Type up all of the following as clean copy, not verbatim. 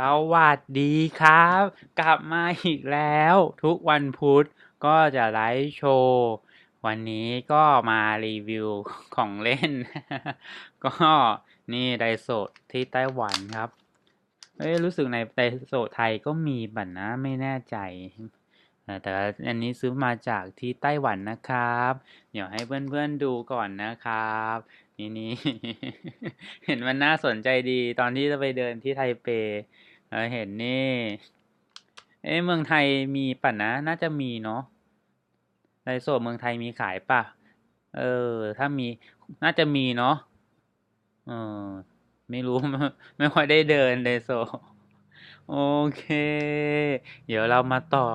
สวัสดีครับกลับมาอีกแล้วทุกวันพุธก็จะไลฟ์โชว์วันนี้ก็มารีวิวของเล่นก็นี่ไดโซะที่ไต้หวันครับรู้สึกในไดโซะไทยก็มีบัตรนะไม่แน่ใจแต่อันนี้ซื้อมาจากที่ไต้หวันนะครับเดี๋ยวให้เพื่อนๆดูก่อนนะครับนี่เห็นมันน่าสนใจดีตอนที่จะไปเดินที่ไทเปเห็นนี่เมืองไทยมีป่ะนะน่าจะมีเนาะไดโซะเมืองไทยมีขายป่ะถ้ามีน่าจะมีเนาะเออไม่รู้ไม่ค่อยได้เดินไดโซะโอเคเดี๋ยวเรามาต่อ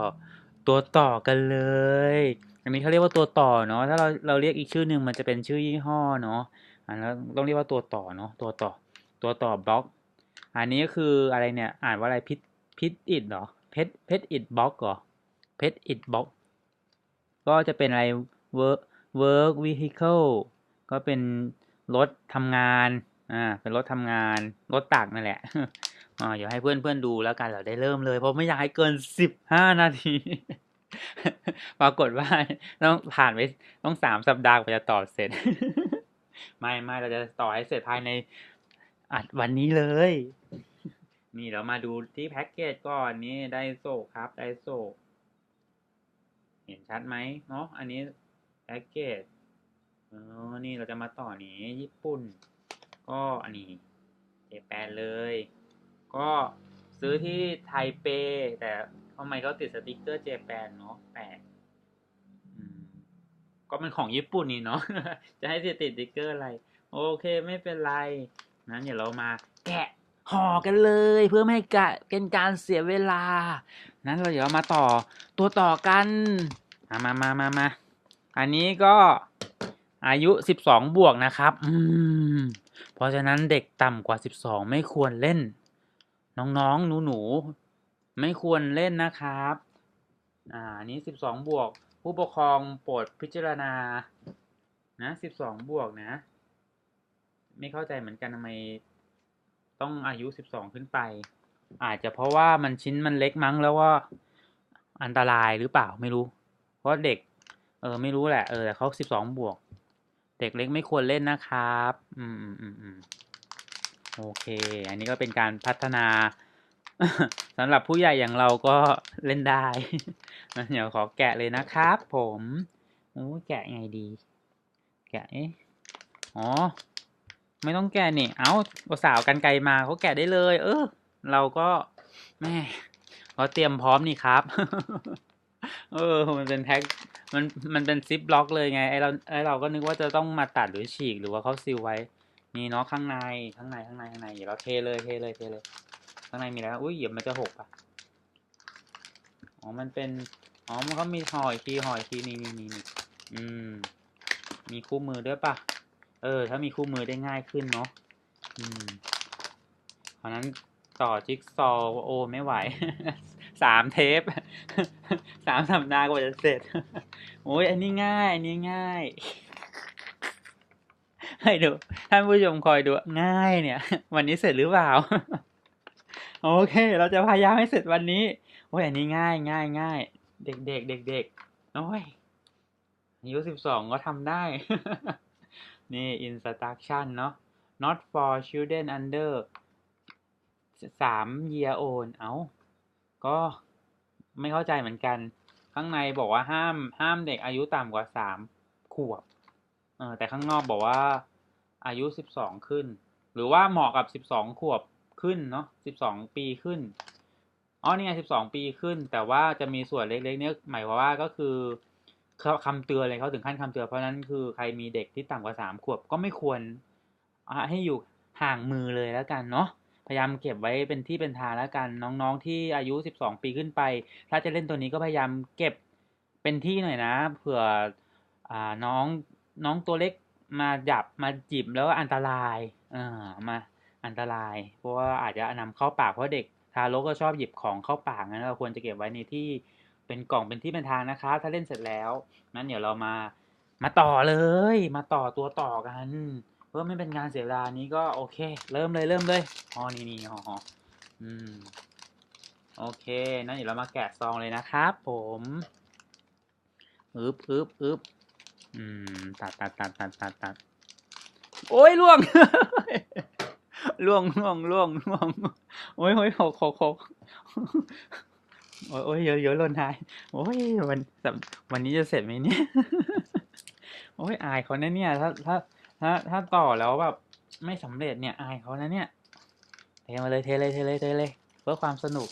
ตัวต่อกันเลยอันนี้เขาเรียกว่าตัวต่อเนาะถ้าเราเรียกอีกชื่อหนึ่งมันจะเป็นชื่อยี่ห้อเนาะแล้วต้องเรียกว่าตัวต่อเนาะตัวต่อบล็อกอันนี้ก็คืออะไรเนี่ยอ่านว่าอะไรพิทอิดเหรอเพชอิดบล็อกเหรอเพชอิดบล็อกก็จะเป็นอะไร work vehicle ก็เป็นรถทำงานเป็นรถทำงานรถตักนั่นแหละเดี๋ยวให้เพื่อนๆดูแล้วกันเราได้เริ่มเลยเพราะไม่อยากให้เกิน15 นาทีปรากฏว่าต้องผ่านไปต้อง3 สัปดาห์กว่าจะต่อเสร็จไม่เราจะต่อให้เสร็จภายในอัดวันนี้เลยนี่เรามาดูที่แพ็กเกจก่อนนี่ไดโซครับไดโซเห็นชัดไหมเนาะอันนี้แพ็กเกจนี่เราจะมาต่อนี้ญี่ปุ่นก็อันนี้เจแปนเลยก็ซื้อที่ไทเปแต่ทำไมเขาติดสติกเกอร์เจแปนเนาะแปลกอืมก็เป็นของญี่ปุ่นนี่เนาะจะให้ติดสติกเกอร์อะไรโอเคไม่เป็นไรนั้นเดี๋ยวเรามาแกะห่อกันเลยเพื่อไม่ให้เป็นการเสียเวลานั้นเราเดี๋ยวมาต่อตัวต่อกันมาอันนี้ก็อายุ12บวกนะครับเพราะฉะนั้นเด็กต่ำกว่า12ไม่ควรเล่นน้องๆหนูๆไม่ควรเล่นนะครับอันนี้12บวกผู้ปกครองโปรดพิจารณานะ12บวกนะไม่เข้าใจเหมือนกันทำไมต้องอายุ12ขึ้นไปอาจจะเพราะว่าชิ้นมันเล็กมั้งแล้วว่าอันตรายหรือเปล่าไม่รู้เพราะเด็กไม่รู้แหละแต่เขา12บวกเด็กเล็กไม่ควรเล่นนะครับโอเคอันนี้ก็เป็นการพัฒนาสำหรับผู้ใหญ่อย่างเราก็เล่นได้เดี๋ยวขอแกะเลยนะครับผมแกะไงดีแกะอ๋อไม่ต้องแกะนี่สาวกันไกลมาเขาแกะได้เลยเราก็แม่เขาเตรียมพร้อมนี่ครับมันเป็นแพ็คมันมันเป็นซิปล็อกเลยไงไอเราก็นึกว่าจะต้องมาตัดหรือฉีกหรือว่าเขาซีลไว้นี่เนาะข้างในเดี๋ยวเราเทเลยข้างในมีอะไรอุ้ยเหยียบมันจะหกอ่ะมันเป็นมันก็มีห่ออีกทีนี่อืมมีคู่มือด้วยป่ะถ้ามีคู่มือได้ง่ายขึ้นเนาะเพราะนั้นต่อจิ๊กซอว์ไม่ไหว3 เทป3 สัปดาห์กว่าจะเสร็จโอ้ยอันนี้ง่ายให้ดูท่านผู้ชมคอยดูง่ายเนี่ยวันนี้เสร็จหรือเปล่าโอเคเราจะพยายามให้เสร็จวันนี้อันนี้ง่ายเด็กโอ้ยอายุ12ก็ทำได้นี่ instruction เนาะ not for children under 3 year old ก็ไม่เข้าใจเหมือนกันข้างในบอกว่าห้ามเด็กอายุต่ำกว่า3 ขวบแต่ข้างนอกบอกว่าอายุ12ขึ้นหรือว่าเหมาะกับ12 ขวบขึ้นเนาะ12 ปีขึ้นนี่ไง12 ปีขึ้นแต่ว่าจะมีส่วนเล็กๆเนี่ยหมายความว่าก็คือคำเตือนเลยเขาถึงขั้นคำเตือนเพราะนั้นคือใครมีเด็กที่ต่ำกว่า3 ขวบก็ไม่ควรให้อยู่ห่างมือเลยแล้วกันเนาะพยายามเก็บไว้เป็นที่เป็นทางแล้วกันน้องๆที่อายุ12 ปีขึ้นไปถ้าจะเล่นตัวนี้ก็พยายามเก็บเป็นที่หน่อยนะเผื่อน้องตัวเล็กมาจับมาจิบแล้วอันตรายมาอันตรายเพราะว่าอาจจะนำเข้าปากเพราะเด็กทารกก็ชอบหยิบของเข้าปากนะเราควรจะเก็บไว้ในที่เป็นกล่องเป็นที่เป็นทางนะครับถ้าเล่นเสร็จแล้วนั้นเดี๋ยวเรามาต่อเลยมาต่อตัวต่อกันเพื่อไม่เป็นงานเสียเวลานี้ก็โอเคเริ่มเลยนี่ อืมโอเคนั้นเดี๋ยวเรามาแกะซองเลยนะครับผมอึบตัดโอ้ยล่วง ล่วงโอ้ยหกโอ้ยเยอะหล่นหายโอ้ยวันนี้จะเสร็จไหมเนี่ย โอ้ยอายเขานะเนี่ยถ้าต่อแล้วแบบไม่สำเร็จเนี่ยอายเขานะเนี่ยเทมาเลยเทเลยเพื่อความสนุก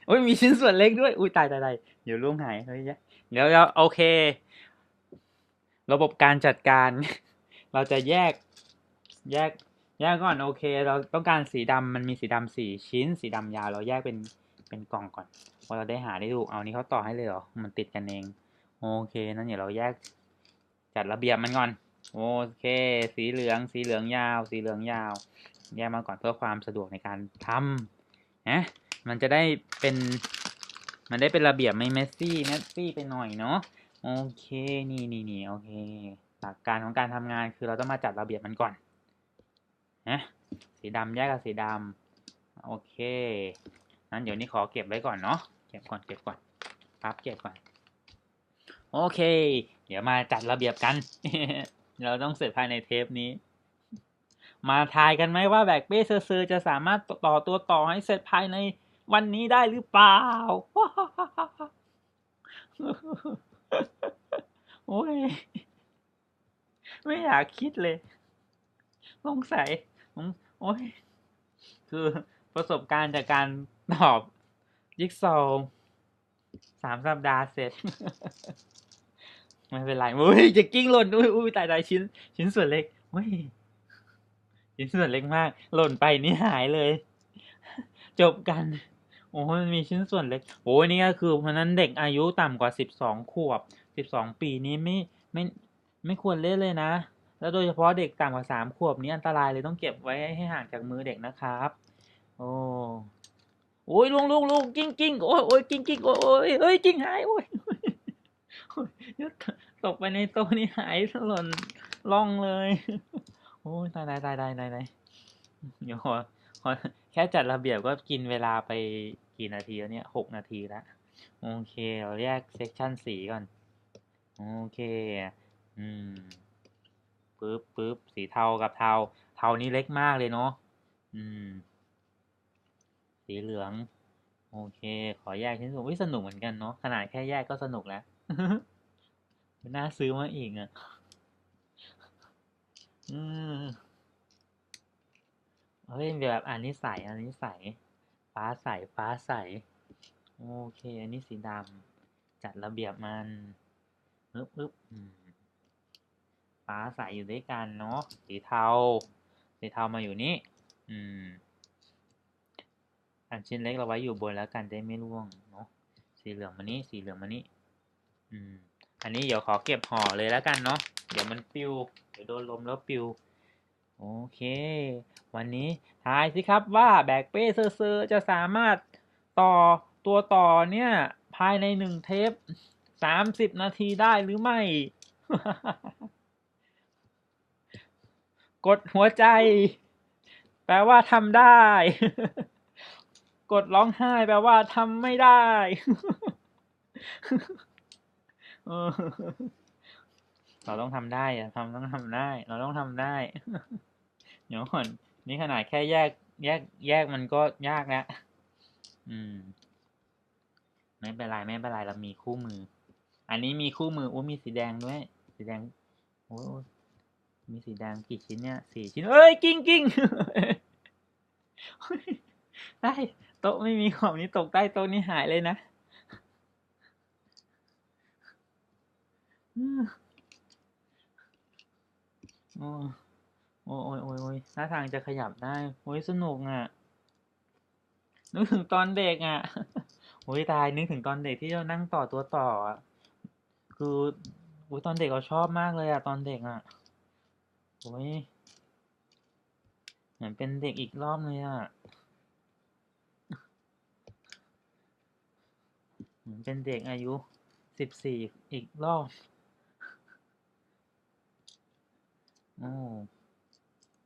โอ้ยมีชิ้นส่วนเล็กด้วยอุ้ยตายเดี๋ยวล่วงหายเฮ้ยเดี๋ยวโอเคระบบการจัดการ เราจะแยกแยกก่อนโอเคเราต้องการสีดำมันมีสีดำ4 ชิ้นสีดำยาวเราแยกเป็นกล่องก่อนพอเราได้หาได้ถูกเอานี้เขาต่อให้เลยเหรอมันติดกันเองโอเคนั่นเดี๋ยวเราแยกจัดระเบียบมันก่อนโอเคสีเหลืองยาวแยกมาก่อนเพื่อความสะดวกในการทำนะมันจะได้เป็นระเบียบไม่เมสซี่ไปหน่อยเนาะโอเคนี่โอเคหลักการของการทำงานคือเราต้องมาจัดระเบียบมันก่อนนะสีดำแยกกับสีดำโอเคนั้นเดี๋ยวนี้ขอเก็บไว้ก่อนเนาะเก็บก่อนปั๊บเก็บก่อนโอเคเดี๋ยวมาจัดระเบียบกัน เราต้องเสร็จภายในเทปนี้มาทายกันไหมว่าแบกเป้เซอร์จะสามารถต่อตัวต่อให้เสร็จภายในวันนี้ได้หรือเปล่า โอ้ยไม่อยากคิดเลยสงสัยโอ้ยคือประสบการณ์จากการตอบจิ๊กซอว์3 สัปดาห์เสร็จ ไม่เป็นไรอุ้ยจะกิ้งหล่นอุ้ยตายชิ้นส่วนเล็กอุ้ยชิ้นส่วนเล็กมากหล่นไปนี่หายเลยจบกันโอ้มันมีชิ้นส่วนเล็กโอ้ยนี่ก็คือเพราะนั้นเด็กอายุต่ำกว่า12 ขวบ12 ปีนี้ไม่ไม่ควรเล่นเลยนะแล้วโดยเฉพาะเด็กต่ำกว่า3 ขวบนี้อันตรายเลยต้องเก็บไว้ให้ห่างจากมือเด็กนะครับโอ้โอ้ยลุงกิ้งโอ้ยกิ้งโอ้ยเฮ้ยกิ้งหายโอ้ย ตกไปในโต๊ะนี่หายหล่นล่องเลยโอ้ยตายเดี๋ยวขอแค่จัดระเบียบก็กินเวลาไปกี่นาทีแล้วเนี่ย6 นาทีแล้วโอเคเราแยกเซกชันสีก่อนโอเคอืมปึ๊บสีเทากับเทานี้เล็กมากเลยเนาะอืมสีเหลืองโอเคขอแยกชิ้นส่วนสนุกเหมือนกันเนาะขนาดแค่แยกก็สนุกแล้วน่าซื้อมาอีกอ่ะอืม เฮ้ยแบบอันนี้ใสฟ้าใสโอเคอันนี้สีดำจัดระเบียบมันอึบฟ้าใสอยู่ด้วยกันเนาะสีเทามาอยู่นี่อืมอันชิ้นเล็กเราไว้อยู่บนแล้วกันได้ไม่ร่วงเนาะสีเหลืองมานี่อืมอันนี้เดี๋ยวขอเก็บห่อเลยแล้วกันเนาะเดี๋ยวมันปิวเดี๋ยวโดนลมแล้วปิว โอเค วันนี้ทายสิครับว่าแบกเป้เซอร์จะสามารถต่อตัวต่อเนี่ยภายใน1 เทป30 นาทีได้หรือไม่ กดหัวใจแปลว่าทำได้ กดร้องไห้แปลว่าทำไม่ได้ เออเราต้องทำได้อะต้องทำได้ เราต้องทำได้ เดี๋ยวก่อนนี่ขนาดแค่แยกมันก็ยากแล้วอืมไม่เป็นไรเรามีคู่มืออันนี้มีคู่มือมีสีแดงด้วยสีแดงโอ้มีสีแดงกี่ชิ้นเนี่ย4 ชิ้นเอ้ยกิ้งได้โต๊ะไม่มีของนี้ตกใต้โต๊ะนี่หายเลยนะโอ้ท่าทางจะขยับได้โอ้ยสนุกอ่ะนึกถึงตอนเด็กอ่ะโอ้ยตายนึกถึงตอนเด็กที่เรานั่งต่อตัวต่ออ่ะคือโอ้ยตอนเด็กเราชอบมากเลยอ่ะตอนเด็กอ่ะโอ้ยเหมือนเป็นเด็กอีกรอบเลยอ่ะเหมือนเป็นเด็กอายุ14อีกรอบโอ้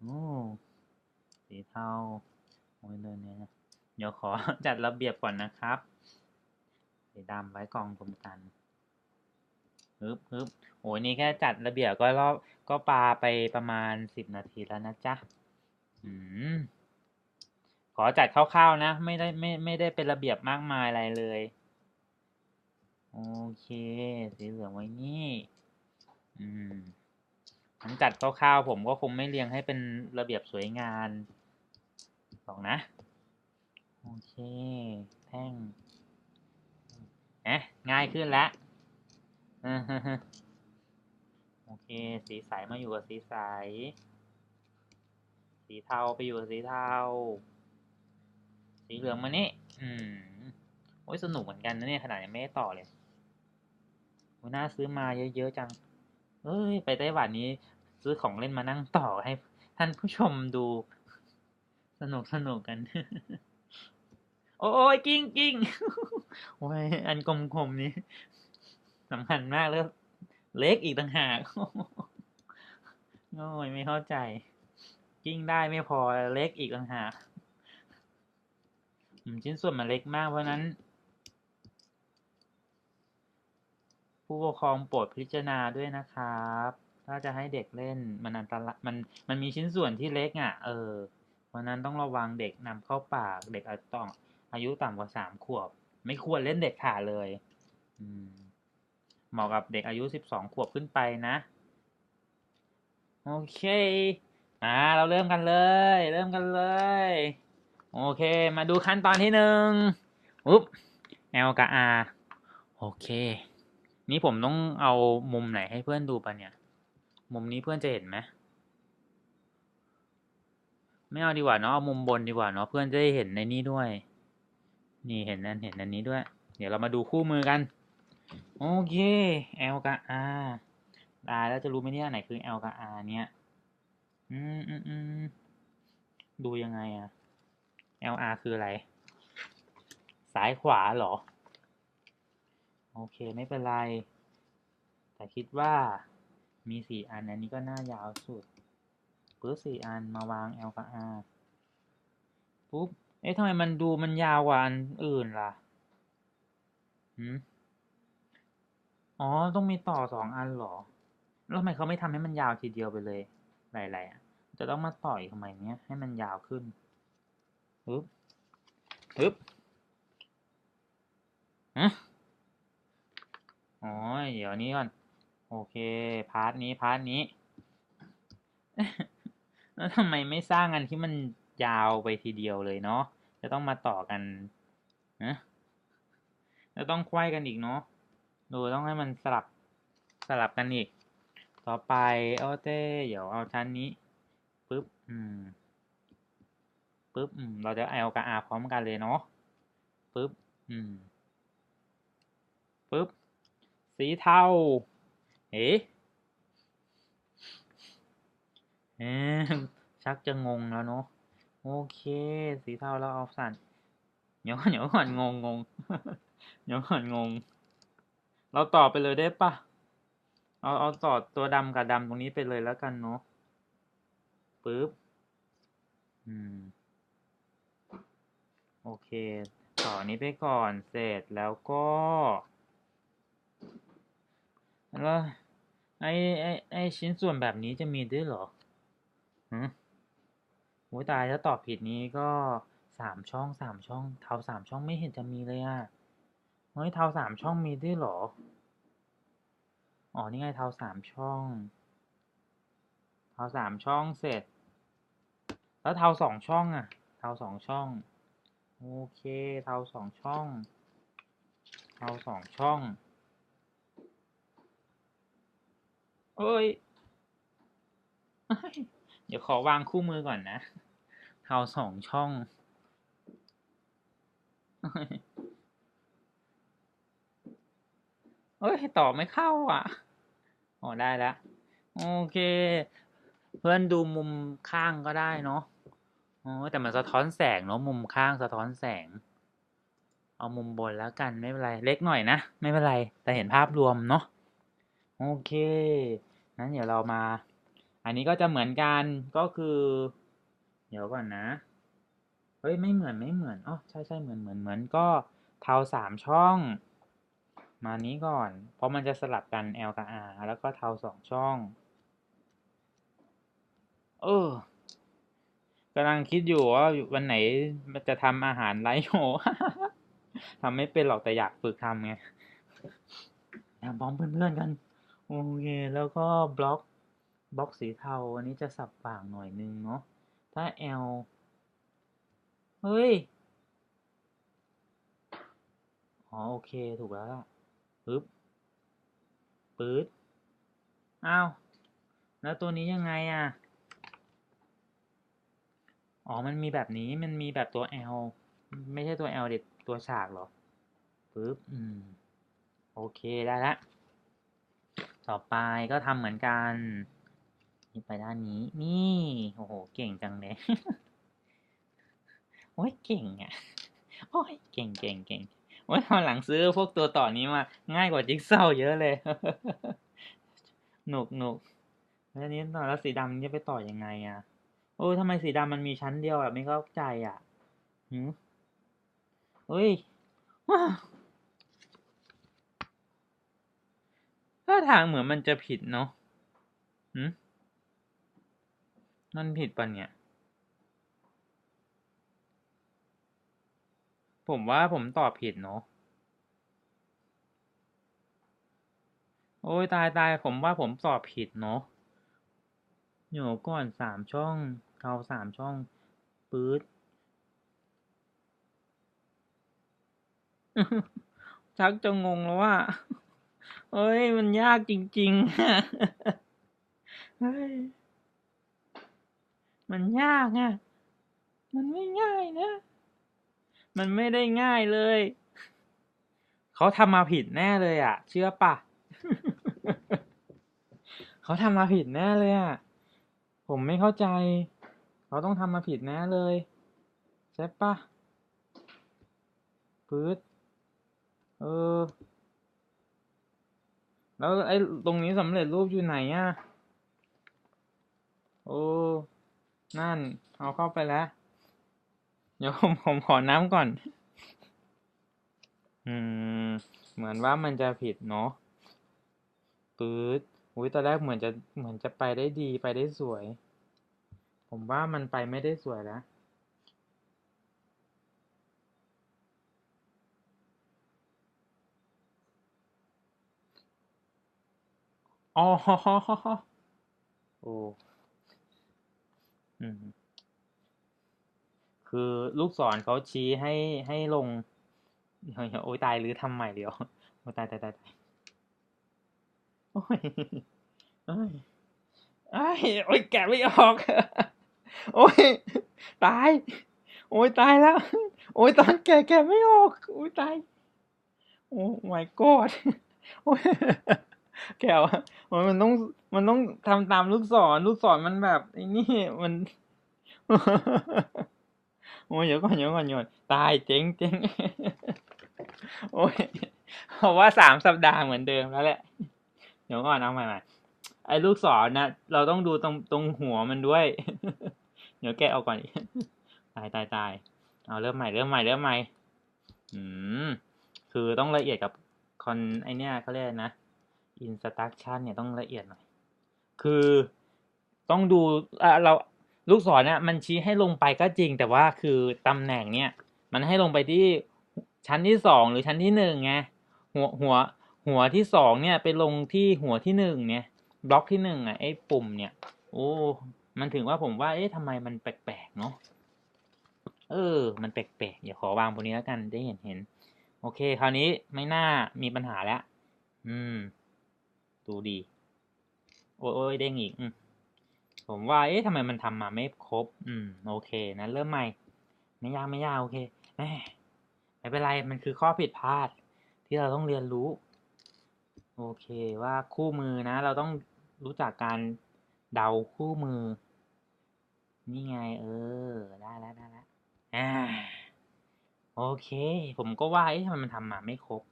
โอ้สีเทาโอ้ยเดินเนี่ย เดี๋ยวขอ จัดระเบียบก่อนนะครับสีดำไว้กองรวมกันฮึบโอ้ยนี่แค่จัดระเบียบก็ปาไปประมาณ10 นาทีแล้วนะจ๊ะอืมขอจัดคร่าวๆนะไม่ได้เป็นระเบียบมากมายอะไรเลยโอเคสีเหลืองไว้นี่อืมผมจัดคร่าวๆผมก็คงไม่เรียงให้เป็นระเบียบสวยงามหรอกนะโอเคแท่งง่ายขึ้นแล้ว โอเคสีใสมาอยู่กับสีใสสีเทาไปอยู่กับสีเทาสีเหลืองมานี่อืมโอ้ยสนุกเหมือนกันนะเนี่ยขนาดยังไม่ได้ต่อเลยโอ้ยน่าซื้อมาเยอะๆจังเอ้ยไปไต้หวันนี้ซื้อของเล่นมานั่งต่อให้ท่านผู้ชมดูสนุกกัน โอ้ยกิ้งโอ้ยอันกลมๆนี้สำคัญมากแล้วเล็กอีกต่างหากโอ้ยไม่เข้าใจกิ้งได้ไม่พอเล็กอีกต่างหากชิ้นส่วนมันเล็กมากเพราะนั้นผู้ปกครองโปรดพิจารณาด้วยนะครับถ้าจะให้เด็กเล่นมันอันตรายมันมีชิ้นส่วนที่เล็กอ่ะเพราะนั้นต้องระวังเด็กนำเข้าปากเด็กอายุต่ำกว่า3 ขวบไม่ควรเล่นเด็ดขาดเลยอืมเหมาะกับเด็กอายุ12 ขวบขึ้นไปนะโอเคเราเริ่มกันเลยโอเคมาดูขั้นตอนที่1อุ๊บ L กับ R โอเคนี่ผมต้องเอามุมไหนให้เพื่อนดูปะเนี่ยมุมนี้เพื่อนจะเห็นไหมไม่เอาดีกว่าเนาะเอามุมบนดีกว่าเนาะเพื่อนจะได้เห็นในนี้ด้วยนี่เห็นอันนี้ด้วยเดี๋ยวเรามาดูคู่มือกันโอเค L กับ R แล้วจะรู้ไหมเนี่ยไหนคือ L กับ R เนี่ยอืมดูยังไงอะ LR คืออะไรซ้ายขวาเหรอโอเคไม่เป็นไรแต่คิดว่ามี4 อันอันนี้ก็น่ายาวสุดปึ๊บ4 อันมาวาง L กับ R ปุ๊บทำไมมันยาวกว่าอันอื่นล่ะหืมอ๋อต้องมีต่อ2 อันเหรอแล้วทำไมเขาไม่ทำให้มันยาวทีเดียวไปเลยหลายๆจะต้องมาต่ออีกทำไมเนี้ยให้มันยาวขึ้นปึ๊บปึ๊บฮะอ๋อเดี๋ยวนี้ก่อนโอเคพาร์ทนี้แล้วทำไมไม่สร้างอันที่มันยาวไปทีเดียวเลยเนาะจะต้องมาต่อกันนะแล้วต้องไขว้กันอีกเนาะดูต้องให้มันสลับกันอีกต่อไปเดี๋ยวเอาชั้นนี้ปึ๊บเราจะเอากับ R พร้อมกันเลยเนาะปึ๊บปึ๊บสีเทาเอ๊ะเอ๊ะชักจะงงแล้วเนาะโอเคสีเทาเราเอาสั่นเดี๋ยวก่อนงงเดี๋ยวก่อนงงเราต่อไปเลยได้ปะเอาต่อตัวดำกับดำตรงนี้ไปเลยแล้วกันเนาะปึ๊บอืมโอเคต่อนี้ไปก่อนเสร็จแล้วก็แล้วไอ้ชิ้นส่วนแบบนี้จะมีด้วยเหรอหือโอ้ยตายแล้วตอบผิดนี้ก็3 ช่องเทา3 ช่องไม่เห็นจะมีเลยอ่ะเฮ้ยเทา3 ช่องมีด้วยเหรออ๋อนี่ไงเทา 3 ช่องเทา 3 ช่องเสร็จแล้วเทา 2 ช่องอ่ะเทา 2 ช่องโอเคเทา 2 ช่องเทา 2 ช่องเอ้ยเดี๋ยวขอวางคู่มือก่อนนะเทา 2 ช่องเอ้ยต่อไม่เข้าอ่ะอ๋อได้แล้วโอเคเพื่อนดูมุมข้างก็ได้เนาะอ๋อแต่มันสะท้อนแสงเนาะมุมข้างสะท้อนแสงเอามุมบนแล้วกันไม่เป็นไรเล็กหน่อยนะไม่เป็นไรแต่เห็นภาพรวมเนาะโอเคงั้นเดี๋ยวเรามาอันนี้ก็จะเหมือนกันก็คือเดี๋ยวก่อนนะ เฮ้ยไม่เหมือนอ๋อใช่เหมือนก็เทา3 ช่องมานี้ก่อนเพราะมันจะสลับกัน L กับ R แล้วก็เทา2 ช่องเออกำลังคิดอยู่ว่าวันไหนมันจะทำอาหารไร้โหทำไม่เป็นหรอกแต่อยากฝึกทำไงบอมเพื่อนๆกันโอเคแล้วก็บล็อกสีเทาอันนี้จะสับป่างหน่อยนึงเนาะถ้า L เฮ้ยอ๋อโอเคถูกแล้วล่ะปึ๊บปื๊ดอ้าวแล้วตัวนี้ยังไงอ่ะอ๋อมันมีแบบนี้มันมีแบบตัว L ไม่ใช่ตัว L เด็ดตัวฉากเหรอปึ๊บโอเคได้ละต่อไปก็ทำเหมือนกันนี่ไปด้านนี้นี่โอ้โหเก่งจังเลยโอ้ยเก่งอ่ะโอ้ยเก่งโอ้ยตอนหลังซื้อพวกตัวต่อนี้มาง่ายกว่าจิ๊กซอว์เยอะเลยหนุกแล้วนี้ต่อแล้วสีดำจะไปต่อยังไงอ่ะโอ้ยทำไมสีดำมันมีชั้นเดียวอ่ะไม่เข้าใจอ่ะหืมเฮ้ยว้าถ้าทางเหมือนมันจะผิดเนาะหืมมันผิดปะเนี่ยผมว่าผมตอบผิดเนาะโอ้ยตายผมว่าผมตอบผิดเนาะเดี๋ยวก่อน3 ช่องเทา3 ช่องปื๊ดชักจะงงแล้วว่าเอ้ยมันยากจริงๆอะเฮ้ยมันยากอ่ะมันไม่ง่ายนะมันไม่ได้ง่ายเลยเขาทำมาผิดแน่เลยอ่ะเชื่อปะเขาทำมาผิดแน่เลยอ่ะผมไม่เข้าใจเขาต้องทำมาผิดแน่เลยใช่ปะปื๊ดเออแล้วไอ้ตรงนี้สำเร็จรูปอยู่ไหนอ่ะโอ้นั่นเอาเข้าไปแล้วเดี๋ยวผมขอน้ำก่อนอืมเหมือนว่ามันจะผิดเนาะปื๊ดอุ้ยตอนแรกเหมือนจะไปได้ดีไปได้สวยผมว่ามันไปไม่ได้สวยแล้วอ๋อโอ้อืมคือลูกศรเขาชี้ให้ลงเฮ้ยโอ้ยตายหรือทำใหม่เดี๋ยวโอ้ยตายโอ้ยโอ้ยโอ้ยโอ้ยแกะไม่ออกโอ้ยตายโอ้ยตายแล้วโอ้ยตอนแกะไม่ออกโอ้ยตายโอ้ my god โอ้ยแกวะมันต้องทำตามลูกศรมันแบบไอ้นี่มันโอ้ยเดี๋ยวก่อนตายเจ๊งโอ้ยเพราะว่า3 สัปดาห์เหมือนเดิมแล้วแหละเดี๋ยวก่อนเอาใหม่ไอ้ลูกศรนะเราต้องดูตรงหัวมันด้วยเดี๋ยวแกะเอาก่อนตายเอาเริ่มใหม่อืมคือต้องละเอียดกับไอเนี้ยเขาเรียกนะ instruction เนี่ยต้องละเอียดหน่อยคือต้องดูเราลูกศรเนี่ยมันชี้ให้ลงไปก็จริงแต่ว่าคือตำแหน่งเนี่ยมันให้ลงไปที่ชั้นที่2หรือชั้นที่1ไงหัวหัวหัวที่2เนี่ยไปลงที่หัวที่1เนี่ยบล็อกที่1อ่ะไอ้ปุ่มเนี่ยโอ้มันถึงว่าผมว่าเอ๊ะทำไมมันแปลกๆเนาะมันแปลกๆเดี๋ยวขอวางบนนี้แล้วกันได้เห็นโอเคคราวนี้ไม่น่ามีปัญหาแล้วอืมดูดีโอ้ยเด้งอีกผมว่าเอ๊ะทำไมมันทำมาไม่ครบโอเคนะเริ่มใหม่ไม่ยากโอเคแหมไม่เป็นไรมันคือข้อผิดพลาดที่เราต้องเรียนรู้โอเคว่าคู่มือนะเราต้องรู้จักการเดาคู่มือนี่ไงได้แล้วอ่าโอเคผมก็ว่าเอ๊ะทำไมมันทำมาไม่ครบ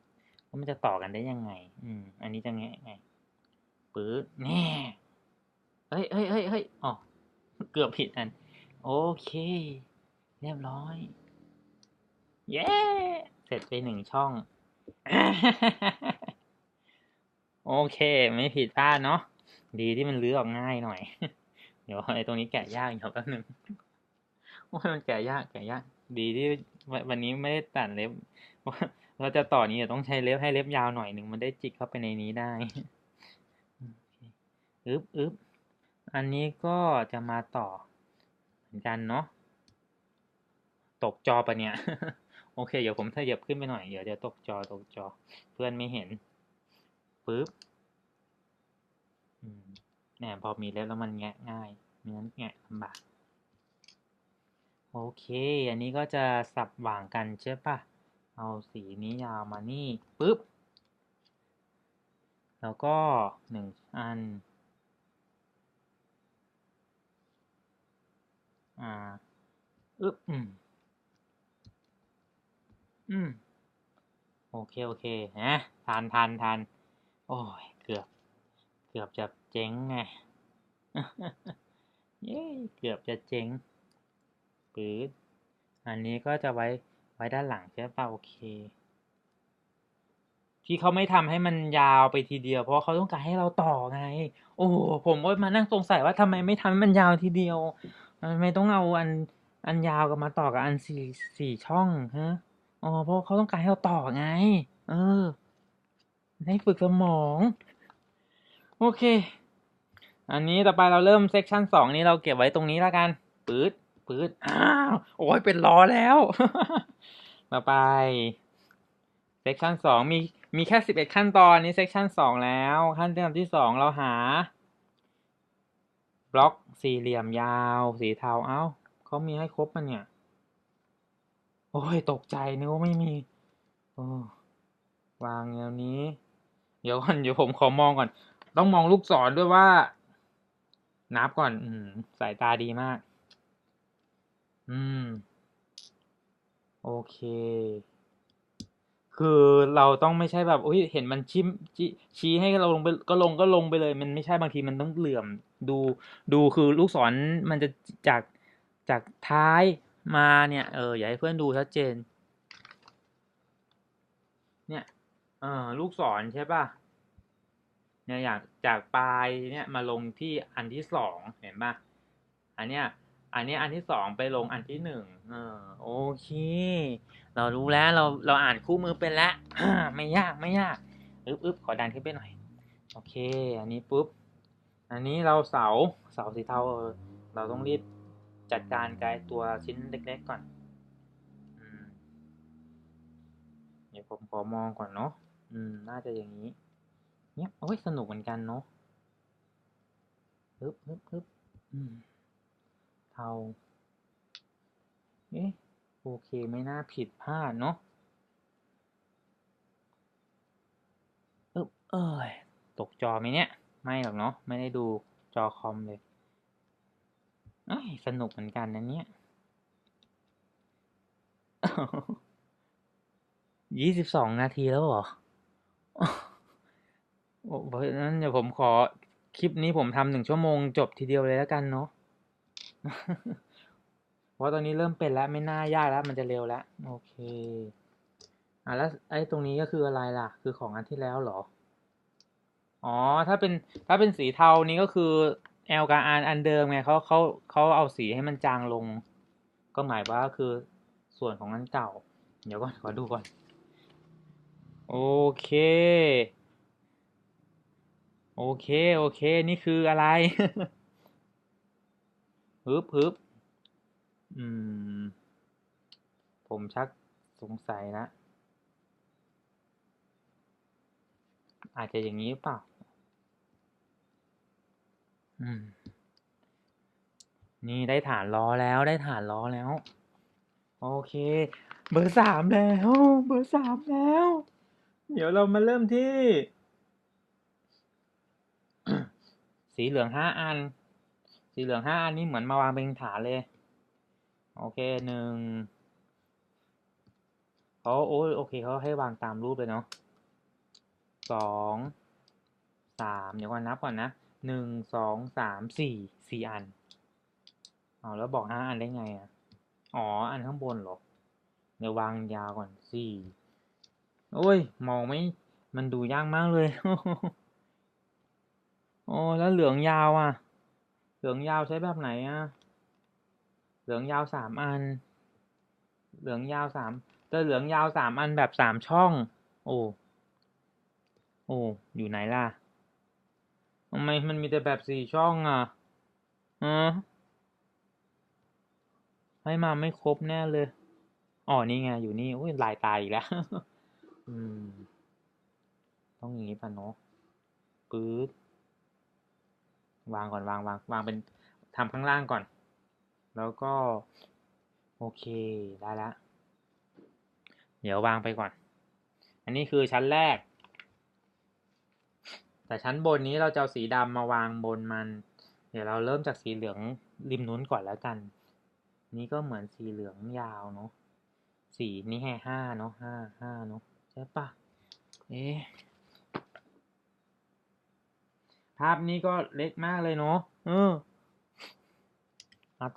แล้วมันจะต่อกันได้ยังไงอันนี้จะไงปื๊ดแน่เฮ้ยอ๋อเกือบผิดอันโอเค เรียบร้อย เย้ เสร็จไป1 ช่อง โอเค ไม่ผิดพลาดเนาะ ดีที่มันรื้อออกง่ายหน่อย เดี๋ยวไอ้ตรงนี้แกะยากเดี๋ยวแป๊บนึง โอ้ยมันแกะยาก ดีที่วันนี้ไม่ได้ตัดเล็บ เราจะต่อนี้เดี๋ยวต้องใช้เล็บให้เล็บยาวหน่อยหนึ่งมันได้จิกเข้าไปในนี้ได้ อึ๊บ อันนี้ก็จะมาต่อเหมือนกันเนาะ ตกจอปะเนี่ย โอเค เดี๋ยวผมขยับขึ้นไปหน่อย เดี๋ยวตกจอ เพื่อนไม่เห็น ปึ๊บเนี่ยพอมีเล็บแล้วมันแงะง่ายไม่งั้นแงะลำบาก โอเค อันนี้ก็จะสับหว่างกันใช่ปะเอาสีนี้ยาวมานี่ ปึ๊บ แล้วก็1 อัน อึ๊บ โอเคนะทัน โอ้ย เกือบจะเจ๊งไง เย้ เกือบจะเจ๊งปื๊ดอันนี้ก็จะไว้ด้านหลังใช่ป่ะโอเค ที่เขาไม่ทำให้มันยาวไปทีเดียว เพราะเขาต้องการให้เราต่อไง โอ้โหผมก็มานั่งสงสัยว่าทำไมไม่ทำให้มันยาวทีเดียวทำไมต้องเอาอันยาวกับมาต่อกับอันสี่ช่องฮะอ๋อเพราะเขาต้องการให้เราต่อไง เออให้ฝึกสมอง โอเค อันนี้ต่อไปเราเริ่มเซกชัน2นี้เราเก็บไว้ตรงนี้แล้วกันปื๊ดอ้าวโอ้ยเป็นล้อแล้ว ต่อไปเซกชัน2มีแค่11ขั้นตอนนี้เซกชัน2แล้วขั้นตอนที่2เราหาบล็อกสี่เหลี่ยมยาวสีเทาเอ้าเขามีให้ครบมันเนี่ยโอ้ยตกใจนึกว่าไม่มีโอ้วางแนวนี้เดี๋ยวก่อนเดี๋ยวผมขอมองก่อนต้องมองลูกศรด้วยว่านับก่อนสายตาดีมากโอเค คือเราต้องไม่ใช่แบบอุ้ยเห็นมันชี้ให้เราลงไปก็ลงไปเลย มันไม่ใช่บางทีมันต้องเหลื่อมดูคือลูกศรมันจะจากจากท้ายมาเนี่ยอย่าให้เพื่อนดูชัดเจน เนี่ยลูกศรใช่ป่ะเนี่ยอยากจากปลายเนี่ยมาลงที่อันที่2เห็นป่ะอันเนี้ยอันที่2ไปลงอันที่1โอเคเรารู้แล้วเราอ่านคู่มือเป็นแล้วไม่ยากขอดันขึ้นไปหน่อยโอเคอันนี้ปุ๊บอันนี้เราเสาสีเทาเราต้องรีบจัดการกับตัวชิ้นเล็กๆก่อนเดี๋ยวผมขอมองก่อนเนาะน่าจะอย่างนี้เนี่ยโอ้ยสนุกเหมือนกันเนาะฮึบเทาเอ๊ะโอเคไม่น่าผิดพลาดเนาะเอ้ยตกจอไหมเนี่ยไม่หรอกเนาะไม่ได้ดูจอคอมเลยเอ้ยสนุกเหมือนกันนะเนี่ย22 นาทีแล้วเหรอเพราะฉะนั้นเดี๋ยวผมขอคลิปนี้ผมทำ1 ชั่วโมงจบทีเดียวเลยแล้วกันเนาะเพราะตอนนี้เริ่มเป็นแล้วไม่น่ายากแล้วมันจะเร็วแล้วโอเคแล้วไอ้ตรงนี้ก็คืออะไรล่ะคือของอันที่แล้วเหรออ๋อถ้าเป็นสีเทานี้ก็คือ L กับ R อันเดิมไงเขาเอาสีให้มันจางลงก็หมายว่าคือส่วนของอันเก่าเดี๋ยวก่อนขอดูก่อนโอเคโอเคนี่คืออะไร ฮึบอืมผมชักสงสัยละอาจจะอย่างนี้หรือเปล่าอืมนี่ได้ฐานล้อแล้วโอเคเบอร์ 3แล้วเบอร์ 3แล้วเดี๋ยวเรามาเริ่มที่สีเหลือง5 อันสีเหลือง5 อันนี้เหมือนมาวางเป็นฐานเลยโอเคโอเคเขาให้วางตามรูปเลยเนาะ2 3เดี๋ยวก่อนนับก่อนนะ1 2 3 4 4 อันเอาแล้วบอก5 อันได้ไงอ่ะ อ๋ออันข้างบนเหรอเดี๋ยววางยาวก่อนสี่โอ้ยมองไม่มันดูยากมากเลย โอ้แล้วเหลืองยาวอ่ะเหลืองยาวใช้แบบไหนอ่ะเหลืองยาว3 อันเหลืองยาวแต่เหลืองยาว3 อันแบบ3 ช่องโอ้โอ้อยู่ไหนล่ะทำไมมันมีแต่แบบ4 ช่องอ่ะฮะให้มาไม่ครบแน่เลยอ๋อนี่ไงอยู่นี่โอ้ยลายตายอีกแล้วอืมต้องอย่างนี้ป่ะเนาะปื๊ดวางก่อนวางเป็นทำข้างล่างก่อนแล้วก็โอเคได้ละเดี๋ยววางไปก่อนอันนี้คือชั้นแรก แต่ชั้นบนนี้เราจะเอาสีดำมาวางบนมัน เดี๋ยวเราเริ่มจากสีเหลืองริมนู้นก่อนแล้วกัน นี่ก็เหมือนสีเหลืองยาวเนาะสีนี่ให้ห้าเนาะห้าเนาะใช่ปะเอ๊ะภาพนี้ก็เล็กมากเลยเนาะ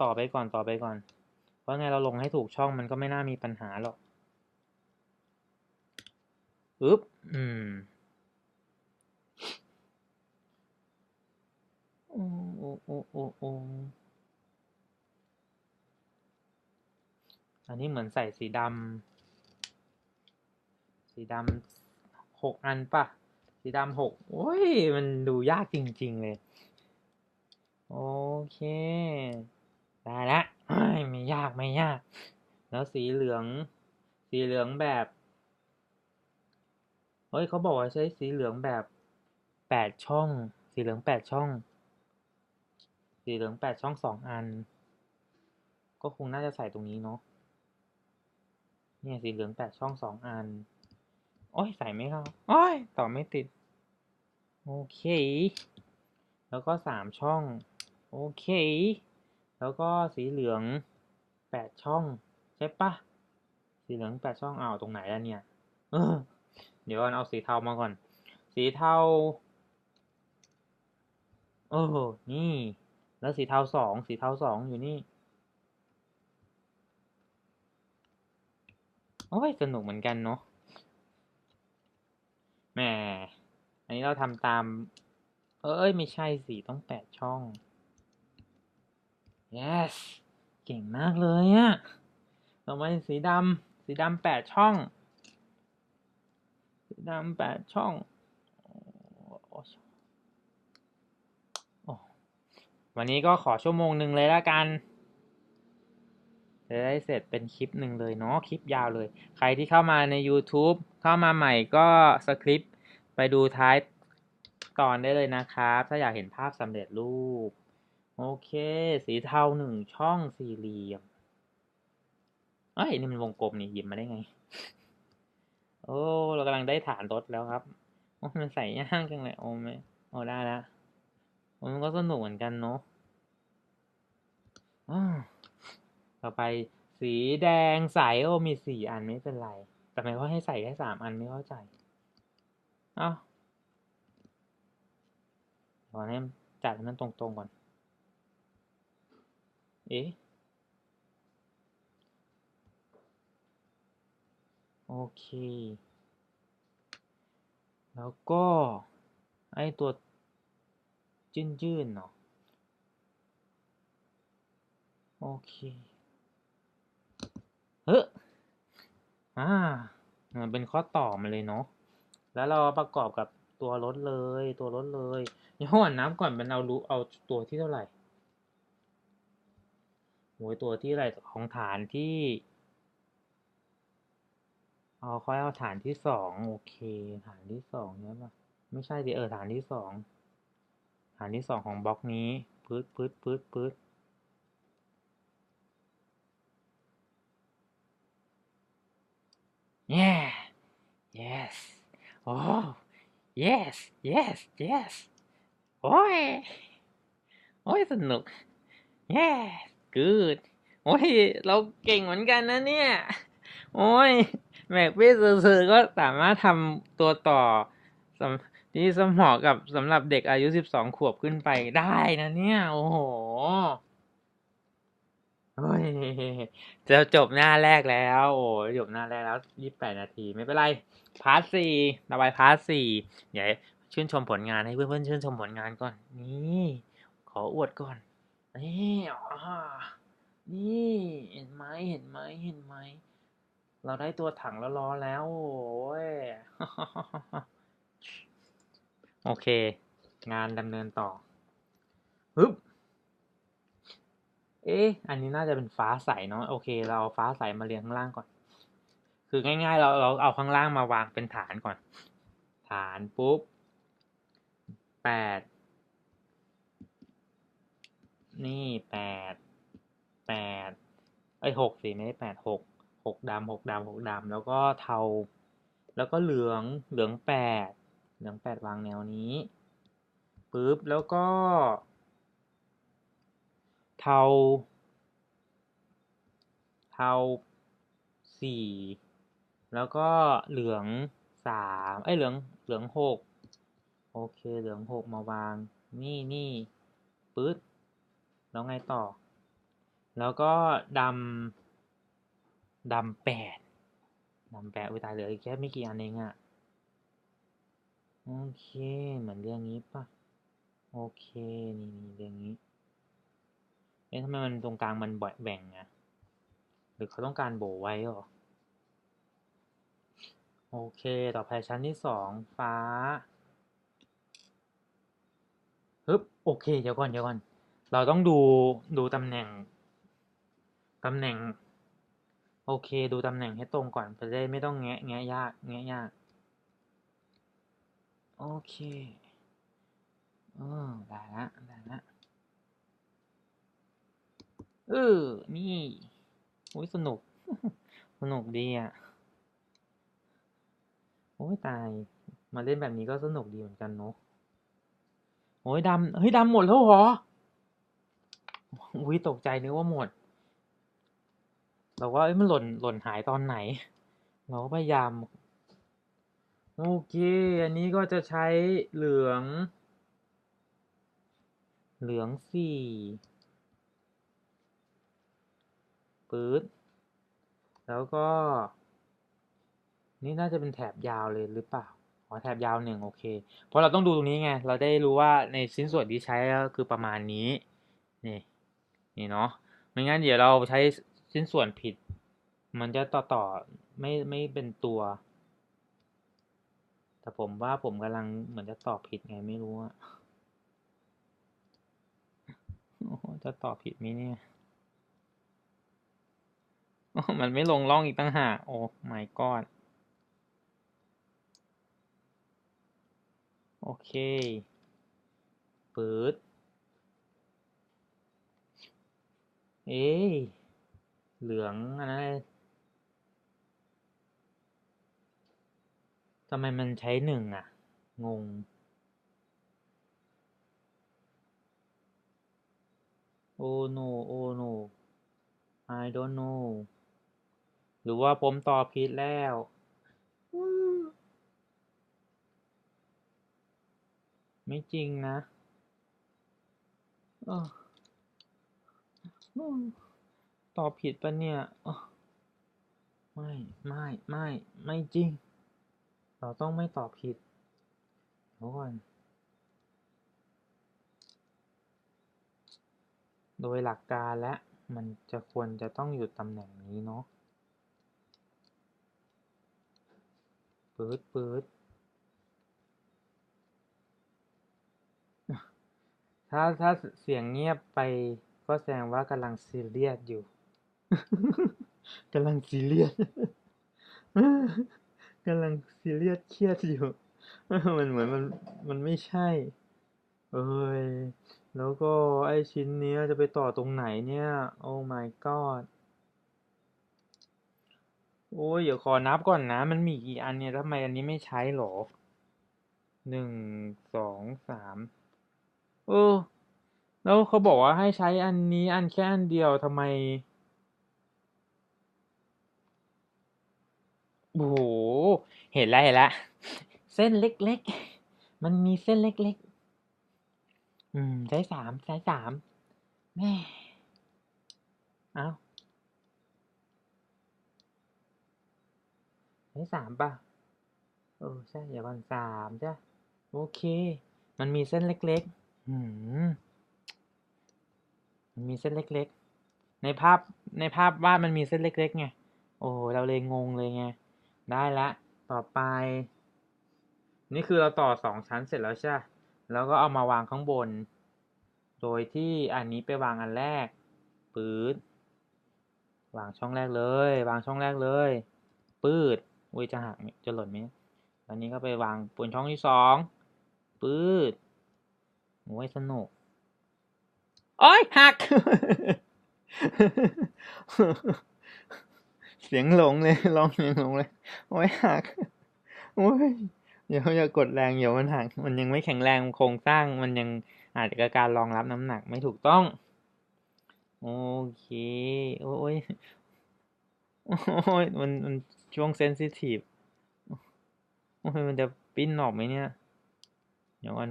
ต่อไปก่อน เพราะไงเราลงให้ถูกช่องมันก็ไม่น่ามีปัญหาหรอกอึ๊บอืมโอ้โอ้อันนี้เหมือนใส่สีดำ สีดำ6 อันป่ะสีดำ6โอ้ยมันดูยากจริงๆเลยโอเคได้ละไม่ยากแล้วสีเหลืองแบบเฮ้ยเขาบอกว่าใช้สีเหลืองแบบ8 ช่องสีเหลืองแปดช่องสีเหลือง8 ช่อง2 อันก็คงน่าจะใส่ตรงนี้เนาะเนี่ยสีเหลือง8 ช่อง2 อันโอ้ยใส่ไม่เข้าโอ้ยต่อไม่ติดโอเค แล้วก็3 ช่องโอเคแล้วก็สีเหลือง8 ช่องใช่ปะสีเหลือง8 ช่องอ้าวตรงไหนแล้วเนี่ยเออเดี๋ยวก่อนเอาสีเทามาก่อนสีเทาเออนี่แล้วสีเทาสองอยู่นี่โอ้ยสนุกเหมือนกันเนาะแหมอันนี้เราทำตามเอ้ยไม่ใช่สิต้อง8 ช่อง yes เก่งมากเลยอะต่อมาสีดำ8 ช่อง สีดำ8 ช่องโอ้โอ้วันนี้ก็ขอ1 ชั่วโมงเลยละกันจะได้เสร็จเป็นคลิปหนึ่งเลยเนาะคลิปยาวเลย ใครที่เข้ามาใน YouTube เข้ามาใหม่ก็สคริปต์ไปดูท้ายตอนได้เลยนะครับ ถ้าอยากเห็นภาพสำเร็จรูป โอเค สีเทา1 ช่องสี่เหลี่ยมเอ้ยนี่มันวงกลมนี่หยิบมาได้ไง โอ้เรากำลังได้ฐานรถแล้วครับโอ้มันใส่ยากจังเลยโอ้ไม่โอ้ได้แล้วมันก็สนุกเหมือนกันเนาะอ้าวต่อไปสีแดงใสโอ้มี4 อันไม่เป็นไรแต่ไม่ว่าให้ใส่แค่3 อันไม่เข้าใจเอ้าขอให้จัดให้มันตรงๆก่อนเอ๊ะโอเคแล้วก็ไอตัวจื้นๆเนาะโอเคเฮ้ออ่ามันเป็นข้อต่อมาเลยเนาะแล้วเราประกอบกับตัวรถเลยเดี๋ยวก่อนนับก่อนเป็นเอาตัวที่เท่าไหร่โอ้ยตัวที่อะไรของฐานที่ค่อยเอาฐานที่2โอเคฐานที่2เนี่ยป่ะไม่ใช่ดิฐานที่2ของบล็อกนี้ปื๊ดyeah yes โอ้ yes โอ้ยโอ้ยสนุก yes good โอ้ยเราเก่งเหมือนกันนะเนี่ยโอ้ยแม็กพี่ซื่อๆก็สามารถทำตัวต่อสที่สมเหมาะกับสำหรับเด็กอายุ12 ขวบขึ้นไปได้นะเนี่ยโอ้โห โอ้ยจะจบหน้าแรกแล้ว โอ้ยจบหน้าแรกแล้ว28 นาที ไม่เป็นไร พาร์ทสี่ระบายพาร์ทสี่เดี๋ยวชื่นชมผลงานให้เพื่อนๆชื่นชมผลงานก่อน นี่ ขออวดก่อน นี่นี่ เห็นไหมเห็นไหมเห็นไหม เราได้ตัวถังแล้วล้อแล้ว โอ้ย โอเค งานดำเนินต่อฮึบ อันนี้น่าจะเป็นฟ้าใสเนาะโอเค เราเอาฟ้าใสมาเรียงข้างล่างก่อน คือง่ายๆเราเอาข้างล่างมาวางเป็นฐานก่อน ฐานปุ๊บ8นี่86สิไม่ได้6ดำแล้วก็เทาแล้วก็เหลือง8วางแนวนี้ปุ๊บแล้วก็เทา4แล้วก็เหลือง3เหลือง6โอเคเหลือง6มาวางนี่ปึ๊ดแล้วไงต่อแล้วก็ดดำ8อุ้ยตายเหลืออีกแค่ไม่กี่อันเองอะโอเคเหมือนเรื่องนี้ป่ะโอเคนี่เรื่องนี้ทำไมมันตรงกลางมันแบ่งอะหรือเขาต้องการโบไว้หรอโอเคต่อไปชั้นที่2ฟ้าฮึบโอเคเดี๋ยวก่อนเราต้องดูตำแหน่งโอเคดูตำแหน่งให้ตรงก่อนจะได้ไม่ต้องแงะยากโอเคได้ละเออนี่อุ้ยสนุกสนุกดีอ่ะโอ้ยตายมาเล่นแบบนี้ก็สนุกดีเหมือนกันเนอะโอ้ยเฮ้ยดำหมดแล้วเหรออุ้ยตกใจนึกว่าหมดเราว่ามันหล่นหายตอนไหนเราก็พยายามโอเคอันนี้ก็จะใช้เหลือง4ปื๊ดแล้วก็นี่น่าจะเป็นแถบยาวเลยหรือเปล่าอ๋อแถบยาว1โอเคเพราะเราต้องดูตรงนี้ไงเราได้รู้ว่าในชิ้นส่วนที่ใช้ก็คือประมาณนี้นี่นี่เนาะไม่งั้นเดี๋ยวเราใช้ชิ้นส่วนผิดมันจะต่อไม่เป็นตัวแต่ผมว่าผมกำลังเหมือนจะตอบผิดไงไม่รู้อะโอ้โหจะตอบผิดไหมเนี่ยมันไม่ลงร่องอีกตั้งหากโอ้ my god โอเคปื๊ดเอ๊ะเหลืองอันนั้นทำไมมันใช้1อ่ะงงโอ้ no โอ้ no I don't know หรือว่าผมตอบผิดแล้วอืมไม่จริงนะเอออืมตอบผิดปะเนี่ยไม่จริงเราต้องไม่ตอบผิดเดี๋ยวก่อนโดยหลักการและมันจะควรจะต้องอยู่ตำแหน่งนี้เนาะปื๊ดถ้าเสียงเงียบไปก็แสดงว่ากำลังซีเรียสอยู่กำลังซีเรียสกำลังซีเรียสเครียดอยู่มันเหมือนมันไม่ใช่เอ้ยแล้วก็ไอ้ชิ้นเนี้ยจะไปต่อตรงไหนเนี่ยโอ้ my god โอ้ยเดี๋ยวขอนับก่อนนะมันมีกี่อันเนี่ยทำไมอันนี้ไม่ใช้หรอ1 2 3เออแล้วเขาบอกว่าให้ใช้อันนี้อันแค่อันเดียวทำไมโอ้โหเห็นแล้วเส้นเล็กๆมันมีเส้นเล็กๆใช้3แม่ อ้าวให้สามป่ะใช่เดี๋ยวก่อนสามจ้ะโอเคมันมีเส้นเล็กๆมันมีเส้นเล็กๆในภาพวาดมันมีเส้นเล็กๆไงโอ้เราเลยงงเลยไงได้ละต่อไปนี่คือเราต่อ2 ชั้นเสร็จแล้วใช่ แล้วก็เอามาวางข้างบน โดยที่อันนี้ไปวางอันแรกปื๊ดวางช่องแรกเลยวางช่องแรกเลยปื๊ดอุ้ยจะหักจะหล่นไหมอันนี้ก็ไปวางบนช่องที่2ปื๊ดโอ้ยสนุกโอ้ยหัก เสียงหลงเลยร้องเสียงหลงเลยโอ้ยหักโอ้ยอย่ากดแรงเดี๋ยวมันหักมันยังไม่แข็งแรงโครงสร้างมันยังอาจจะการรองรับน้ำหนักไม่ถูกต้องโอเคโอ้ยโอ้ยมันช่วงเซนซิทีฟโอ้ยมันจะปิ้นออกไหมเนี่ยเดี๋ยวก่อน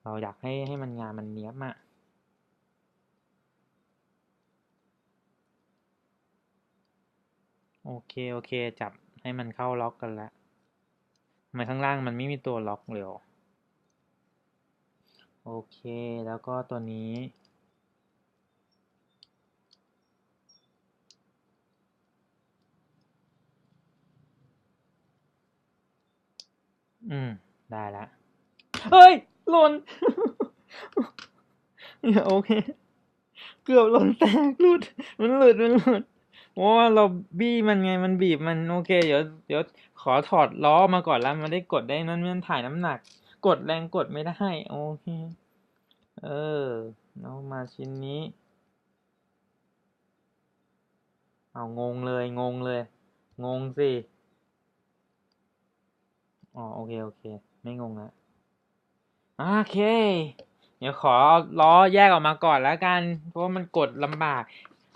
เราอยากให้มันงานมันเนี้ยบอะโอเคจับให้มันเข้าล็อกกันแล้วทำไมข้างล่างมันไม่มีตัวล็อกเลยโอเคแล้วก็ตัวนี้ได้ละเฮ้ยหล่น โอเคเกือบหล่นแตกหลุดมันหลุดเพราะว่าเราบี้มันไงมันบีบมันโอเคเดี๋ยวขอถอดล้อมาก่อนแล้วมันได้กดได้นั้นมันถ่ายน้ำหนักกดแรงกดไม่ได้โอเคเออเอามาชิ้นนี้เอางงเลยงงสิอ๋อโอเคไม่งงแล้วโอเคเดี๋ยวขอล้อแยกออกมาก่อนแล้วกันเพราะว่ามันกดลำบาก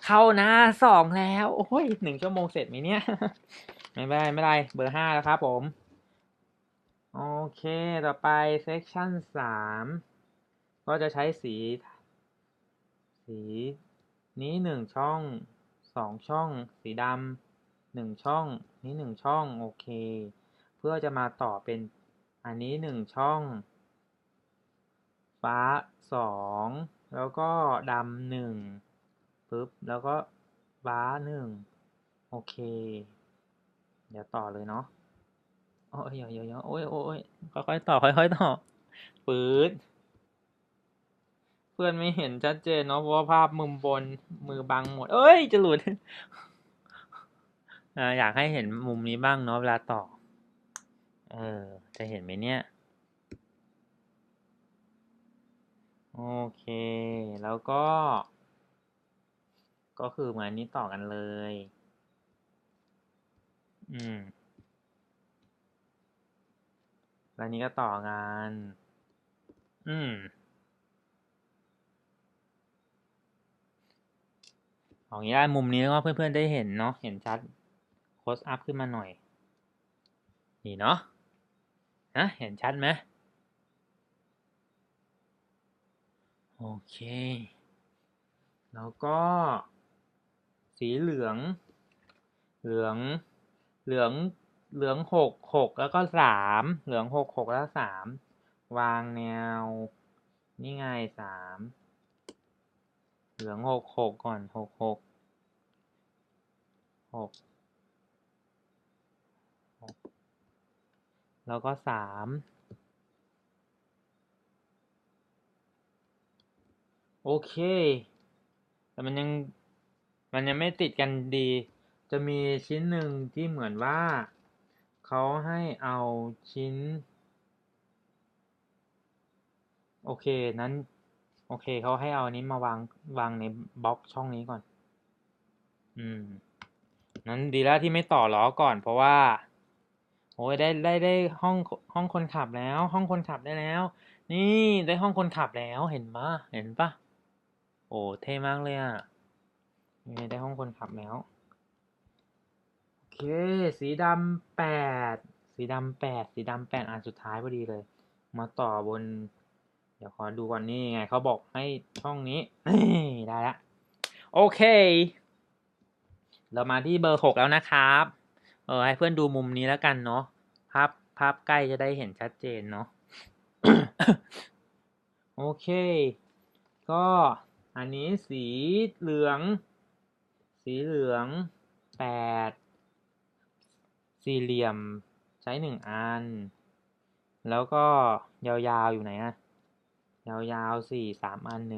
เข้าหน้า2แล้วโอ้ย1 ชั่วโมงเสร็จไหมเนี่ย ไม่เป็นไรเบอร์5แล้วครับผมโอเคต่อไป section 3ก็จะใช้สีนี้1 ช่อง2 ช่องสีดำ1 ช่องนี้1 ช่องโอเคเพื่อจะมาต่อเป็นอันนี้1 ช่องฟ้า2แล้วก็ดำปึ๊บแล้วก็ฟ้า1โอเคเดี๋ยวต่อเลยเนาะโอ้ยเดี๋ยวโอ้ยค่อยๆต่อปื๊ดเพื่อนไม่เห็นชัดเจนเนาะเพราะว่าภาพมุมบนมือบังหมดเอ้ยจะหลุดอยากให้เห็นมุมนี้บ้างเนาะเวลาต่อเออจะเห็นไหมเนี่ยโอเคแล้วก็คือเหมือนนี้ต่อกันเลยอืมแล้วนี้ก็ต่อกันอืมเอางี้ได้มุมนี้ก็เพื่อนๆได้เห็นเนาะเห็นชัดโคสอัพขึ้นมาหน่อยนี่เนาะนะเห็นชัดไหมโอเคแล้วก็สีเหลืองเหลืองเหลืองเหลืองหกแล้วก็เหลืองหกแล้ว3วางแนวนี่ไง3เหลืองหกก่อนหกแล้วก็3โอเคแต่มันยังไม่ติดกันดีจะมีชิ้นหนึ่งที่เหมือนว่าเขาให้เอาชิ้นโอเคนั้นโอเคเขาให้เอาอันนี้มาวางในบล็อกช่องนี้ก่อนอืมนั้นดีแล้วที่ไม่ต่อล้อก่อนเพราะว่าโอ้ยได้ห้องคนขับแล้วห้องคนขับได้แล้วนี่ได้ห้องคนขับแล้วเห็นปะโอ้เท่มากเลยอ่ะนี่ได้ห้องคนขับแล้วโอเคสีดำแปสีดำแปดอันสุดท้ายพอดีเลยมาต่อบน เดี๋ยวขอดูก่อนนี่ไงเขาบอกให้ช่องนี้ ได้ละโอเค เรามาที่เบอร์ 6แล้วนะครับ ให้เพื่อนดูมุมนี้แล้วกันเนาะภาพใกล้จะได้เห็นชัดเจนเนาะ โอเค ก็อันนี้สีเหลือง8สี่เหลี่ยมใช้1อัน แล้วก็ยาวๆอยู่ไหนอะยาวๆ3อัน1